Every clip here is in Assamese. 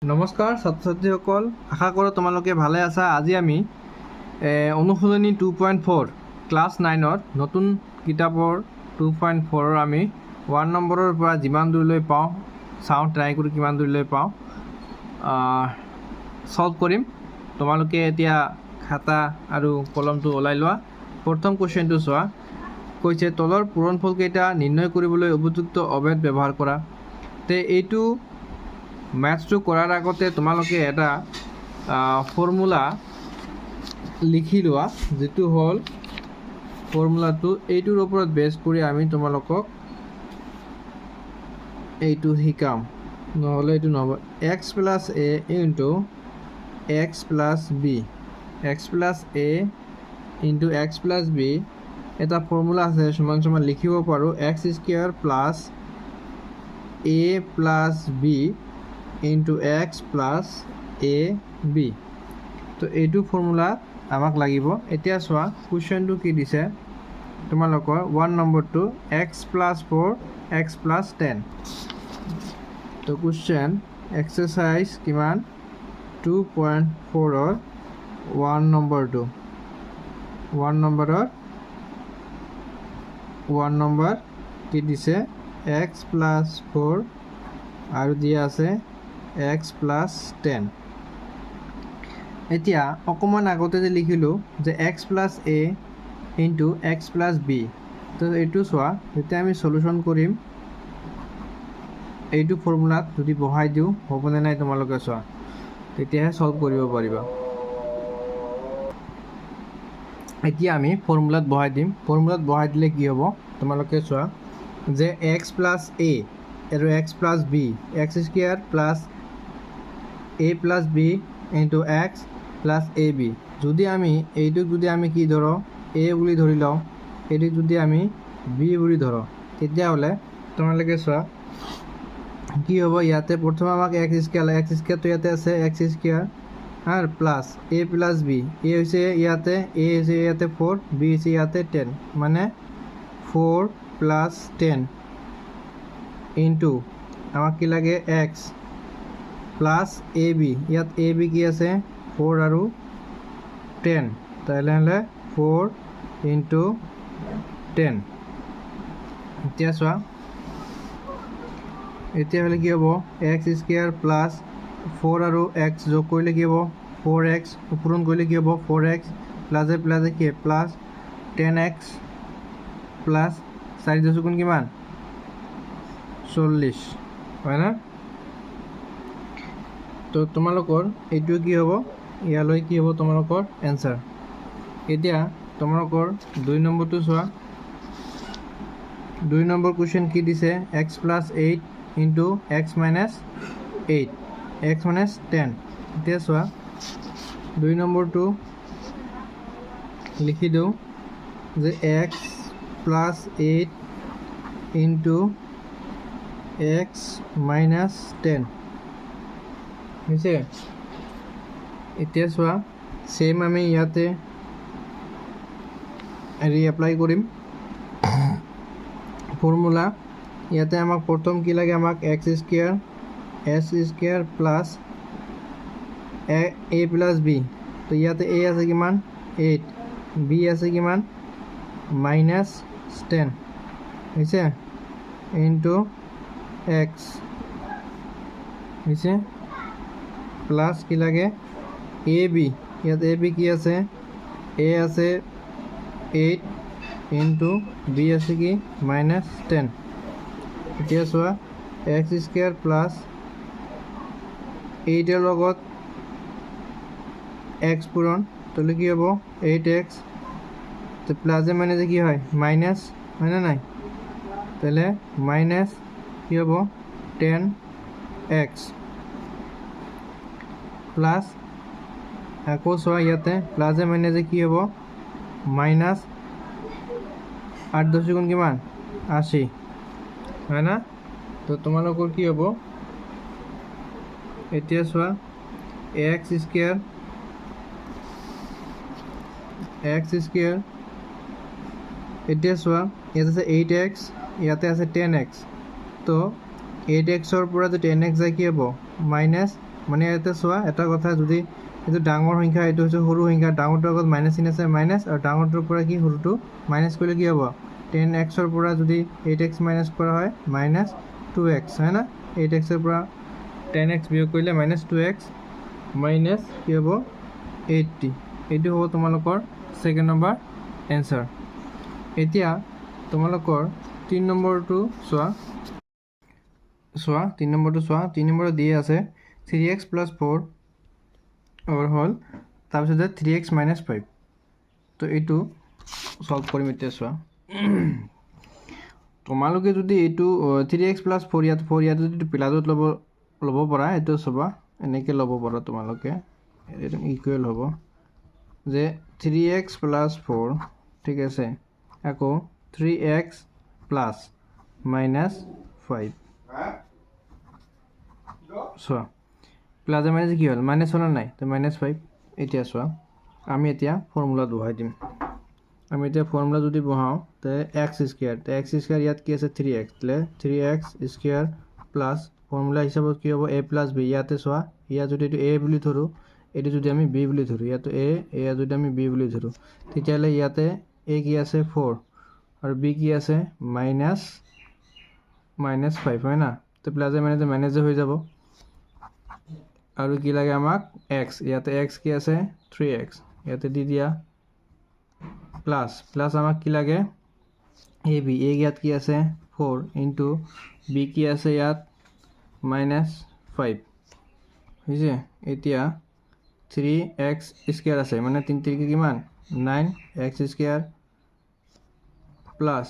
নমস্কাৰ ছাত্ৰ ছাত্ৰীসকল, আশা কৰোঁ তোমালোকে ভালে আছা। আজি আমি অনুশীলনী 2.4 ক্লাছ 9ৰ নতুন কিতাপৰ 2.4ৰ আমি 1 নম্বৰৰ পৰা যিমান দূৰলৈ পাওঁ চাওঁ, ট্ৰাই কৰি কিমান দূৰলৈ পাওঁ সলভ কৰিম। তোমালোকে এতিয়া খাতা আৰু কলমটো ওলাই লোৱা। প্ৰথম কুৱেশ্যনটো চোৱা, কৈছে তলৰ পূৰণফলকেইটা নিৰ্ণয় কৰিবলৈ উপযুক্ত অভেদ ব্যৱহাৰ কৰা। তে এইটো মেথছটো কৰাৰ আগতে তোমালোকে এটা ফৰ্মুলা লিখি লোৱা, যেটো হ'ল ফৰ্মুলাটো এইটোৰ ওপৰত বেছ কৰি আমি তোমালোকক এইটো শিকাম, নহ'লে এইটো নহ'ব। x + a * x + b, x + a * x + b এটা ফৰ্মুলা আছে, সমান লিখিব পাৰোঁ x² + a + b into x plus ab। তো এইটো ফৰ্মুলা আমাক লাগিব। এতিয়া চোৱা কুৱেশ্যনটো কি দিছে তোমালোকৰ 1 নম্বৰটো x + 4 x + 10। তো কুৱেশ্যন এক্সাৰচাইজ কিমান 2.4ৰ 1 নম্বৰটো 1 নম্বৰ কি দিছে x + 4 আৰু দিয়া আছে x + 10। এতিয়া অকণমান আগতে যে লিখিলোঁ যে x + a into x + b। তো এইটো চোৱা, যেতিয়া আমি সলিউশ্যন কৰিম এইটো ফৰ্মুলাত যদি বহাই দিওঁ হ'বনে নাই তোমালোকে চোৱা, তেতিয়াহে সলভ কৰিব পাৰিবা। এতিয়া আমি ফৰ্মুলাত বহাই দিম। ফৰ্মুলাত বহাই দিলে কি হ'ব তোমালোকে চোৱা, যে x + a আৰু x + b, x² + a + b into x + ab। যদি আমি এইটোক যদি আমি কি ধৰোঁ a বুলি ধৰি লওঁ, এইটোক যদি আমি b বুলি ধৰোঁ, তেতিয়াহ'লে তোমালোকে চোৱা কি হ'ব। ইয়াতে প্ৰথমে আমাক x² তো ইয়াতে আছে x² আৰু প্লাছ a + b, a হৈছে ইয়াতে, a হৈছে ইয়াতে 4, b হৈছে ইয়াতে 10, মানে 4 + 10 ইনটু আমাক কি লাগে x প্লাছ ab। ইয়াত ab কি আছে 4 আৰু 10, তাহলে 4 * 10। এতিয়া চোৱা, এতিয়া হ'লে কি হ'ব x² প্লাছ 4 আৰু x যোগ কৰিলে কি হ'ব 4x, পূৰণ কৰিলে কি হ'ব 4x প্লাছে প্লাছে কি প্লাছ 10x প্লাছ 4 × 2 কিমান 40, হয় না? তো তোমালোকৰ এইটো কি হ'ব, ইয়ালৈ কি হ'ব তোমালোকৰ এনসাৰ। এতিয়া তোমালোকৰ 2 নম্বৰটো চোৱা। 2 নম্বৰ কুৱেশ্যন কি দিছে x + 8 into x - 8, x - 10। এতিয়া চোৱা 2 নম্বৰটো লিখি দিওঁ যে x + 8 into x - 10 হৈছে। এতিয়া চোৱা সেম আমি ইয়াতে এপ্লাই কৰিম ফৰ্মুলা। ইয়াতে আমাক প্ৰথম কি লাগে, আমাক x² s² plus a + b। তো ইয়াতে a আছে কিমান 8, b আছে কিমান -10 হৈছে ইনটু x হৈছে প্লাছ কি লাগে ab। ইয়াত ab কি আছে, a আছে 8 ইনটু b আছে কি -10। এতিয়া চোৱা x² প্লাছ 8ৰ লগত x পূৰণ, তাহলে কি হ'ব 8x, তো প্লাজে মাইনাসে কি হয় মাইনাস, হয় না নাই? তাহলে মাইনাস কি হ'ব 10x প্লাছ আকৌ চোৱা ইয়াতে প্লাজে মাইনাসে কি হ'ব মাইনাস 8 × 10 কিমান 80, হয় না? তো তোমালোকৰ কি হ'ব এতিয়া চোৱা x² এতিয়া চোৱা ইয়াতে আছে 8x, ইয়াতে আছে 10x। তো 8xৰ পৰা যদি 10x যায় কি হ'ব মানে ইয়াতে চোৱা এটা কথা, যদি এইটো ডাঙৰ সংখ্যা এইটো হৈছে সৰু সংখ্যা, ডাঙৰটোৰ আগত মাইনাছ চিন আছে মাইনাছ, আৰু ডাঙৰটোৰ পৰা কি সৰুটো মাইনাছ কৰিলে কি হ'ব 10x পৰা যদি 8x মাইনাছ কৰা হয় মাইনাছ 2x হয় না, 8xৰ পৰা 10x বিয়োগ কৰিলে মাইনাছ 2x মাইনাছ কি হ'ব 80। এইটো হ'ব তোমালোকৰ ছেকেণ্ড নম্বৰ এনচাৰ। এতিয়া তোমালোকৰ 3 নম্বৰটো চোৱা 3 নম্বৰটো চোৱা। 3 নম্বৰত দিয়ে আছে 3x + 4 হ'ল তাৰপিছতে 3x - 5। তো এইটো সলভ কৰিম এতিয়া চোৱা। তোমালোকে যদি এইটো 3x + 4 ইয়াত যদি প্লাজত ল'ব পৰা, এইটো চাবা এনেকৈ ল'ব পৰা তোমালোকে, এইটো ইকুৱেল হ'ব যে 3x + 4 ঠিক আছে, আকৌ 3x + -5 চোৱা প্লাজে মাইনাছে কি হ'ল মাইনাছ হ'ল নাই, তো -5। এতিয়া চোৱা আমি এতিয়া ফৰ্মুলাত বহাই দিম। আমি এতিয়া ফৰ্মুলা যদি বহাওঁ তে x² ইয়াত কি আছে 3x, তাহলে 3x² প্লাছ ফৰ্মুলা হিচাপত কি হ'ব a + b। ইয়াতে চোৱা ইয়াত যদি এইটো a বুলি ধৰোঁ, এইটো যদি আমি b বুলি ধৰোঁ, ইয়াতো এয়া যদি আমি b বুলি ধৰোঁ, তেতিয়াহ'লে ইয়াতে a কি আছে 4 আৰু b কি আছে -5 হয় না, তো প্লাজে মাইনাছে হৈ যাব। আৰু কি লাগে আমাক x, ইয়াতে x কি আছে 3x, ইয়াতে দি দিয়া প্লাছ আমাক কি লাগে ab, ইয়াত কি আছে 4 ইনটু b কি আছে ইয়াত -5 হৈছে। এতিয়া 3x² আছে মানে 3 3 কিমান 9x² প্লাছ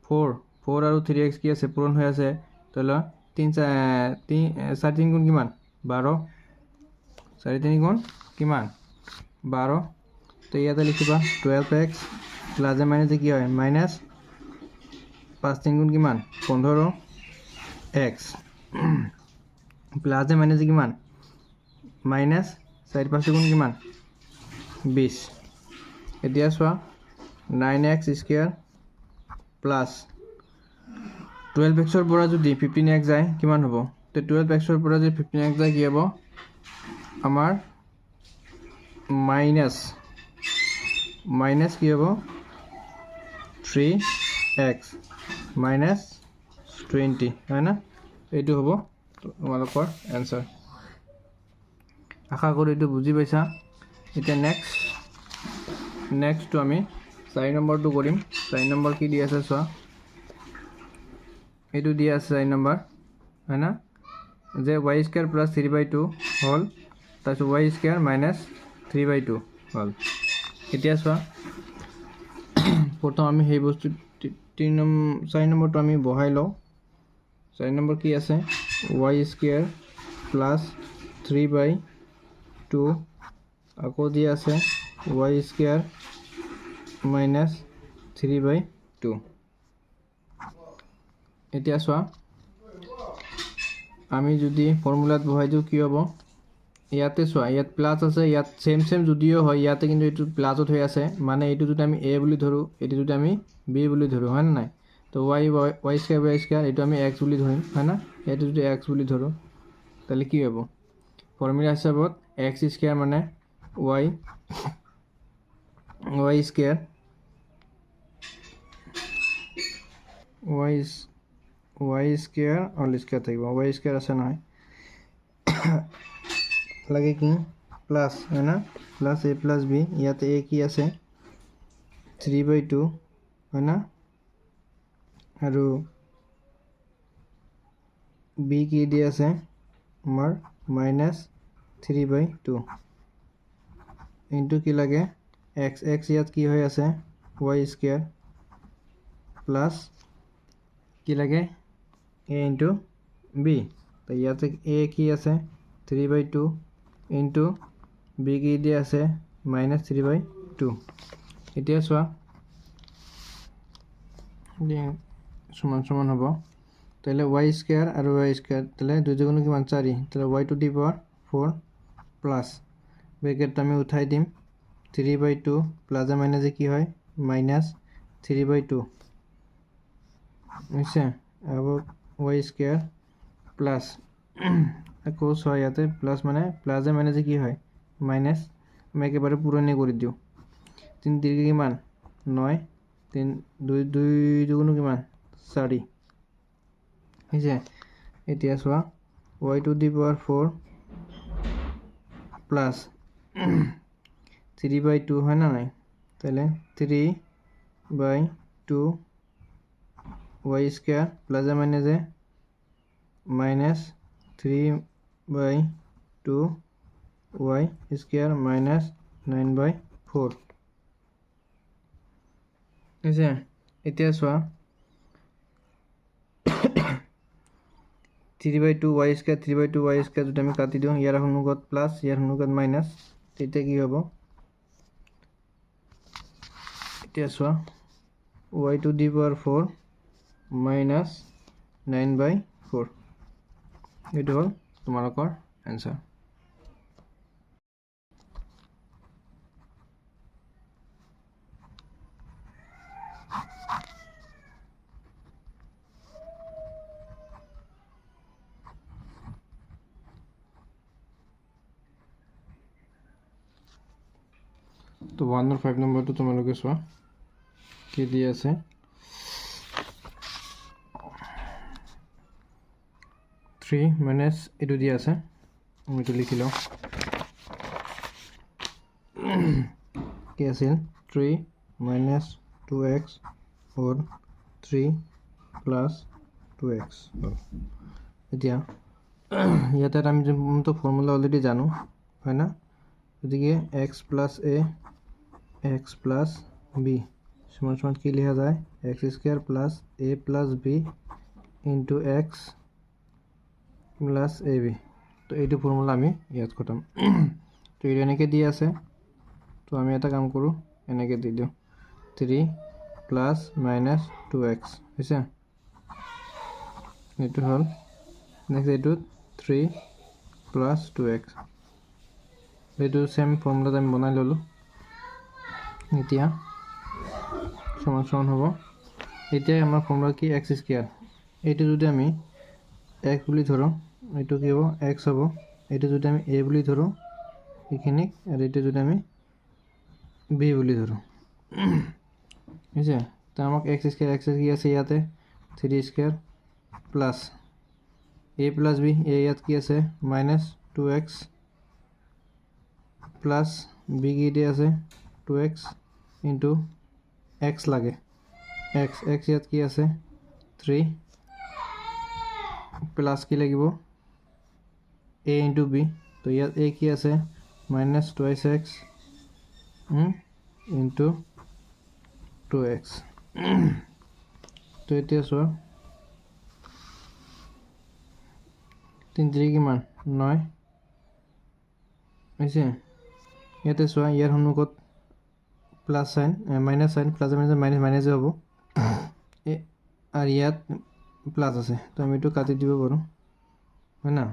4 আৰু 3x কি আছে পূৰণ হৈ আছে, তাহলে 4 3 গুণ কিমান 12, 4 3 গুণ কিমান 12। তো ইয়াতে লিখিবা 12x প্লাজে মাইনাছে কি হয় -5 3 গুণ কিমান 15x প্লাজে মাইনাছে কিমান -4 5 গুণ কিমান 20। এতিয়া চোৱা 9x² প্লাছ 12xৰ পৰা যদি 15x যায় কিমান হ'ব, তো 12xৰ পৰা যদি 15x যায় কি হ'ব আমাৰ মাইনাছ কি হ'ব 3x -20 হয় না, এইটো হ'ব তোমালোকৰ এনচাৰ। আশা কৰোঁ এইটো বুজি পাইছা। এতিয়া নেক্সটটো আমি 4 নম্বৰটো কৰিম। 4 নম্বৰ কি দি আছে চোৱা, এইটো দি আছে 4 নম্বৰ হয় না, যে y² + 3/2 হ'ল, তাৰপিছত y² - 3/2 হ'ল। এতিয়া চোৱা প্ৰথম আমি সেই বস্তু 4 নম্বৰটো আমি বহাই লওঁ। 4 নম্বৰ কি আছে y² + 3/2 আকৌ দি আছে y² - 3/2। এতিয়া চোৱা আমি যদি ফৰ্মুলাত বহাই দিওঁ কি হ'ব, ইয়াতে চোৱা ইয়াত প্লাছ আছে, ইয়াত সেম যদিও হয় ইয়াতে কিন্তু এইটো প্লাছত হৈ আছে, মানে এইটো যদি আমি a বুলি ধৰোঁ, এইটো যদি আমি b বুলি ধৰোঁ হয় নাই, তো y² এইটো আমি x বুলি ধৰিম হয় না, এইটো যদি x বুলি ধৰোঁ তাহলে কি হ'ব ফৰ্মুলা হিচাপত x² মানে y² অল স্কোয়াৰ থাকিব, y² আছে নহয় লাগে কি প্লাছ হয় না, প্লাছ a + b, ইয়াতে a কি আছে 3/2 হয় না, আৰু b কি দি আছে আমাৰ -3/2 ইনটু কি লাগে x ইয়াত কি হৈ আছে y² প্লাছ কি লাগে a ইনটু b, তো ইয়াতে a কি আছে 3/2 ইনটু b কি দি আছে -3/2। এতিয়া চোৱা সমান হ'ব, তাহলে y² আৰু y², তাহলে 2 × 2 কিমান 4, তাহলে y⁴ প্লাছ ব্ৰেকেটটো আমি উঠাই দিম 3/2 প্লাজে মাইনাছে কি হয় -3/2 হৈছে, আৰু y² প্লাছ আকৌ চোৱা ইয়াতে প্লাছ মানে প্লাছে মাইনাছে কি হয় মাইনাছ আমি একেবাৰে পুৰণি কৰি দিওঁ 3 3 কিমান 9 3 2 2 দুগুণ কিমান 4 হৈছে এতিয়া চোৱা y to the power 4 plus 3/2 হয় না নাই তাহলে 3/2 y স্কয়ার প্লাস মাইনাসে মাইনাস 3/2 y স্কয়ার মাইনাস 9/4 আছে এতিয়া চোৱা 3/2 y স্কয়াৰ 3/2 y স্কয়াৰ যদি আমি কাটি দিওঁ ইয়াৰ সন্মুখত প্লাস ইয়াৰ সন্মুখত মাইনাস তেতিয়া কি হ'ব এতিয়া চোৱা y to the power 4 minus 9/4 এইটো হ'ল তোমালোকৰ এনসাৰ তো 1 और 5 নম্বৰটো তোমালোকে চোৱা কি দি আছে 3 minus এইটো দি আছে আমি এইটো লিখি লওঁ কি আছিল 3 minus 2x or 3 plus 2x এতিয়া ইয়াতে আমি যোনটো ফৰ্মুলা অলৰেডি জানো হয় না গতিকে x plus a x plus b সমান সমান কি লিখা যায় x square plus a plus b into x plus ab তো এইটো ফৰ্মুলা আমি ইয়াত খতম তো এইটো এনেকৈ দি আছে তো আমি এটা কাম কৰোঁ এনেকৈ দি দিওঁ 3 plus minus 2x হৈছে এইটো হ'ল নেক্সট এইটো 3 plus 2x এইটো সেম ফৰ্মুলাত আমি বনাই ল'লোঁ এতিয়া সমান সমান হ'ব এতিয়া আমাৰ ফৰ্মুলা কি x স্কয়াৰ এইটো যদি আমি x বুলি ধৰো এইটো কি হ'ব x হ'ব এইটো যদি আমি a বুলি ধৰো এইখিনি আৰু এইটো যদি আমি b বুলি ধৰো হৈছে তো আমাক x স্কয়াৰ কি আছে ইয়াতে 3 square plus a plus b a ইয়াত কি আছে minus 2x প্লাস b কি দি আছে 2x into x লাগে x ইয়াত কি আছে 3 প্লাস কি লাগিব a into b তো ইয়াত a কি আছে minus 2x into 2x তো এতিয়া চোৱা 3 3 কিমান 9 হৈছে ইয়াতে চোৱা ইয়াৰ সন্মুখত plus sign minus sine plus minus minus হ'ব আর ইয়াত প্লাস আছে তো আমি এটো কাটি দিব পাৰো হয় না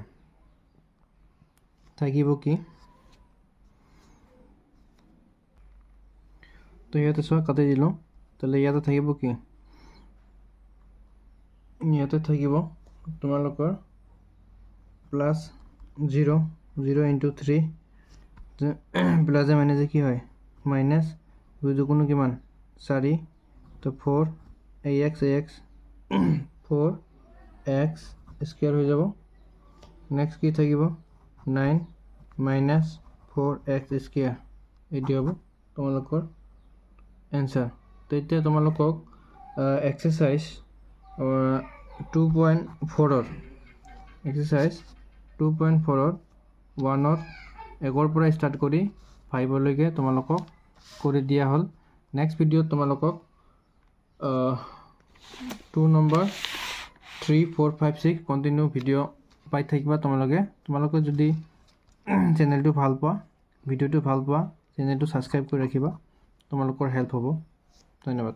থাকিব কি তো ইয়াতে চোৱা কাটি দিলো তাহলে ইয়াতে থাকিব কি ইয়াতে থাকিব তোমালোকৰ প্লাস 0 0 into 3 প্লাস মাইনাস কি হয় মাইনাস 2 দুগুণ কিমান 4 তো 4 ax 4x স্কয়ার হৈ যাব নেক্সট কি থাকিব 9 minus 4x স্কয়ার এটি হ'ব তোমালোকৰ এনসাৰ তো এতিয়া তোমালোকক এক্সাৰসাইজ 2.4 ৰ এক্সাৰসাইজ 2.4 ৰ 1 ৰ 1 ৰ পৰা স্টাৰ্ট কৰি 5 লৈকে তোমালোকক কৰি দিয়া হল নেক্সট ভিডিওত তোমালোকক 2 নম্বৰ 3 4 5 6 কন্টিনিউ ভিডিও পাই থাকিবা তোমালোকে যদি চেনেলটো ভাল পোৱা ভিডিওটো ভাল পোৱা চেনেলটো সাবস্ক্ৰাইব কৰি ৰাখিবা তোমালোকৰ হেল্প হ'ব ধন্যবাদ